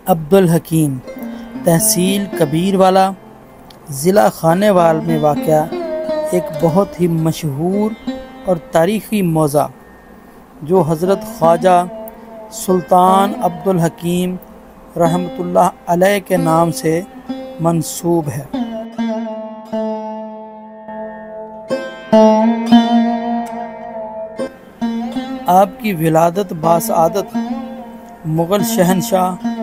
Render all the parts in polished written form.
عبدالحکیم، تحصیل کبیروالا، ضلع خانیوال میں واقع ایک بہت ہی مشہور اور تاریخی موضع جو حضرت خواجہ سلطان عبدالحکیم رحمۃ اللہ علیہ کے نام سے منسوب ہے۔ آپ کی ولادت باسعادت مغل شہنشاہ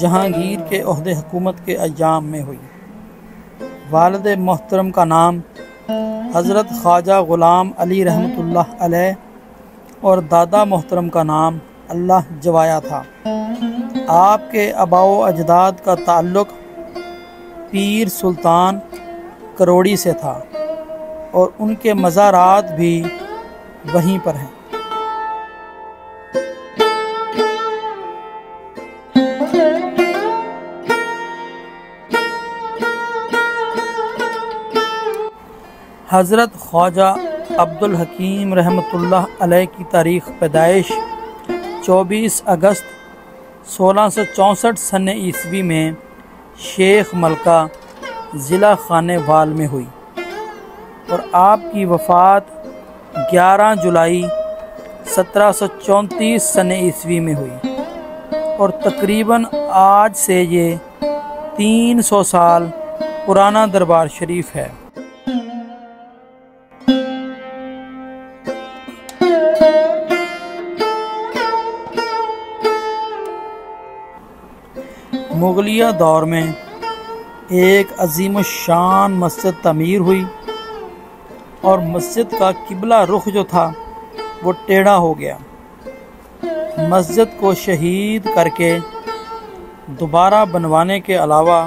جہانگیر کے عہد حکومت کے ایام میں ہوئی۔ والد محترم کا نام حضرت خواجہ غلام علی رحمۃ اللہ علیہ اور دادا محترم کا نام اللہ جوایا تھا۔ آپ کے آباء و اجداد کا تعلق پیر سلطان کروڑی سے تھا اور ان کے مزارات بھی وہیں پر ہیں۔ حضرت خواجہ عبدالحکیم رحمۃ اللہ علیہ کی تاریخ پیدائش 24 اگست 1664 سن عیسوی میں شیخ ملکہ ضلع خانیوال میں ہوئی اور آپ کی وفات 11 جولائی 1734 سن عیسوی میں ہوئی اور تقریباً آج سے یہ 300 سال پرانا دربار شریف ہے۔ مغلیہ دور میں ایک عظیم الشان مسجد تعمیر ہوئی اور مسجد کا قبلہ رخ جو تھا وہ ٹیڑھا ہو گیا۔ مسجد کو شہید کر کے دوبارہ بنوانے کے علاوہ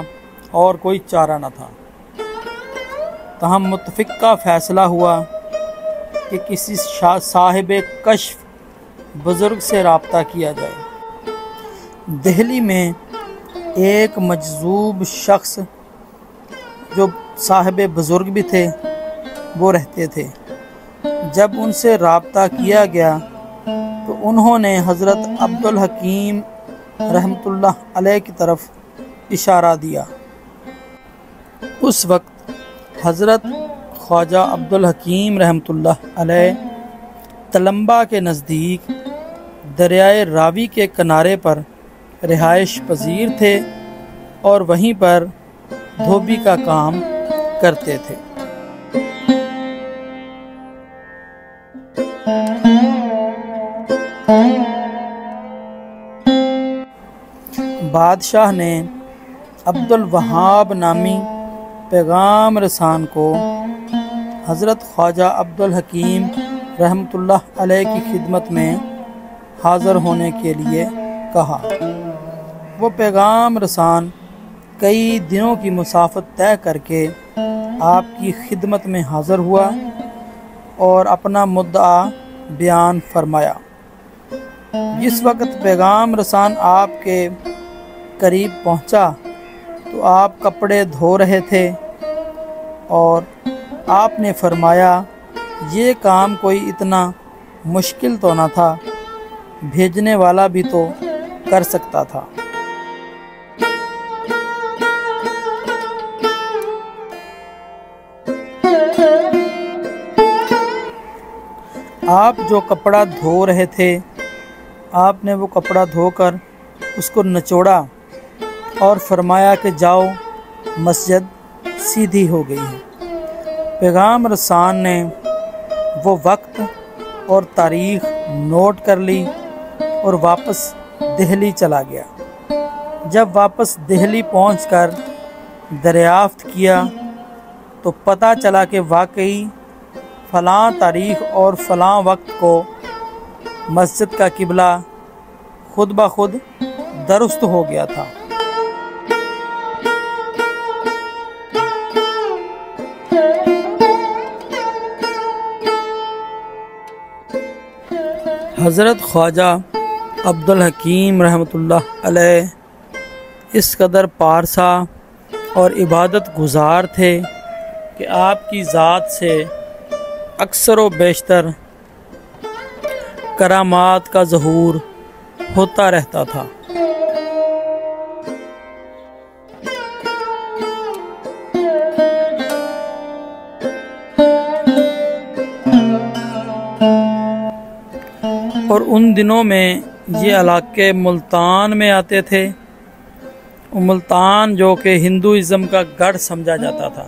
اور کوئی چارہ نہ تھا۔ تاہم متفقہ فیصلہ ہوا کہ کسی صاحب کشف بزرگ سے رابطہ کیا جائے۔ دہلی میں ایک مجذوب شخص جو صاحب بزرگ بھی تھے وہ رہتے تھے۔ جب ان سے رابطہ کیا گیا تو انہوں نے حضرت عبدالحکیم رحمۃ اللہ علیہ کی طرف اشارہ دیا۔ اس وقت حضرت خواجہ عبدالحکیم رحمۃ اللہ علیہ تلمبہ کے نزدیک دریائے راوی کے کنارے پر رہائش پذیر تھے اور وہیں پر دھوبی کا کام کرتے تھے۔ بادشاہ نے عبدالوہاب نامی پیغام رسان کو حضرت خواجہ عبدالحکیم رحمۃ اللہ علیہ کی خدمت میں حاضر ہونے کے لیے کہا۔ وہ پیغام رسان کئی دنوں کی مسافت طے کر کے آپ کی خدمت میں حاضر ہوا اور اپنا مدعا بیان فرمایا۔ جس وقت پیغام رسان آپ کے قریب پہنچا تو آپ کپڑے دھو رہے تھے اور آپ نے فرمایا یہ کام کوئی اتنا مشکل تو نہ تھا، بھیجنے والا بھی تو کر سکتا تھا۔ آپ جو کپڑا دھو رہے تھے آپ نے وہ کپڑا دھو کر اس کو نچوڑا اور فرمایا کہ جاؤ مسجد سیدھی ہو گئی ہے۔ پیغام رسان نے وہ وقت اور تاریخ نوٹ کر لی اور واپس دہلی چلا گیا۔ جب واپس دہلی پہنچ کر دریافت کیا تو پتہ چلا کہ واقعی فلاں تاریخ اور فلاں وقت کو مسجد کا قبلہ خود بخود درست ہو گیا تھا۔ حضرت خواجہ عبدالحکیم رحمۃ اللہ علیہ اس قدر پارسا اور عبادت گزار تھے کہ آپ کی ذات سے اکثر و بیشتر کرامات کا ظہور ہوتا رہتا تھا۔ ان دنوں میں یہ علاقے ملتان میں آتے تھے۔ ملتان جو کہ ہندوازم کا گڑھ سمجھا جاتا تھا،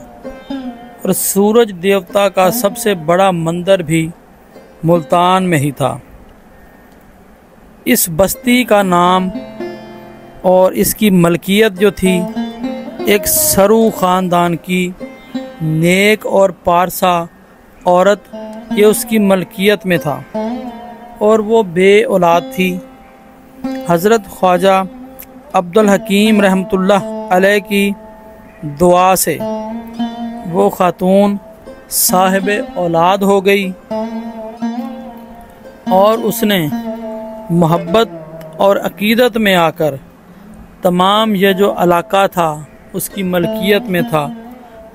اور سورج دیوتا کا سب سے بڑا مندر بھی ملتان میں ہی تھا۔ اس بستی کا نام اور اس کی ملکیت جو تھی ایک سرو خاندان کی نیک اور پارسا عورت، یہ اس کی ملکیت میں تھا، اور وہ بے اولاد تھی۔ حضرت خواجہ عبدالحکیم رحمۃ اللہ علیہ کی دعا سے وہ خاتون صاحب اولاد ہو گئی، اور اس نے محبت اور عقیدت میں آ کر تمام یہ جو علاقہ تھا اس کی ملکیت میں تھا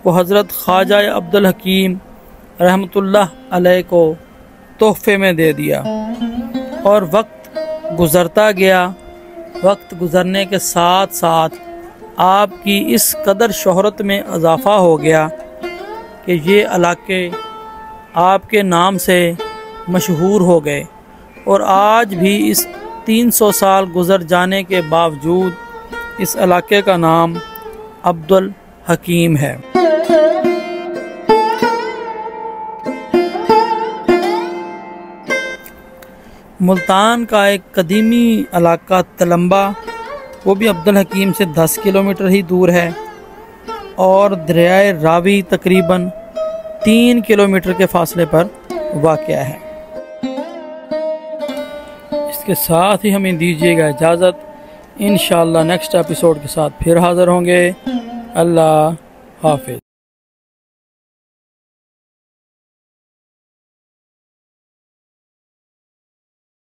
وہ حضرت خواجہ عبدالحکیم رحمۃ اللہ علیہ کو تحفے میں دے دیا۔ اور وقت گزرتا گیا، وقت گزرنے کے ساتھ ساتھ آپ کی اس قدر شہرت میں اضافہ ہو گیا کہ یہ علاقے آپ کے نام سے مشہور ہو گئے، اور آج بھی اس 300 سال گزر جانے کے باوجود اس علاقے کا نام عبدالحکیم ہے۔ ملتان کا ایک قدیمی علاقہ تلمبا، وہ بھی عبدالحکیم سے 10 کلومیٹر ہی دور ہے، اور دریائے راوی تقریباً 3 کلومیٹر کے فاصلے پر واقع ہے۔ اس کے ساتھ ہی ہمیں دیجیے گا اجازت، انشاءاللہ نیکسٹ ایپیسوڈ کے ساتھ پھر حاضر ہوں گے۔ اللہ حافظ۔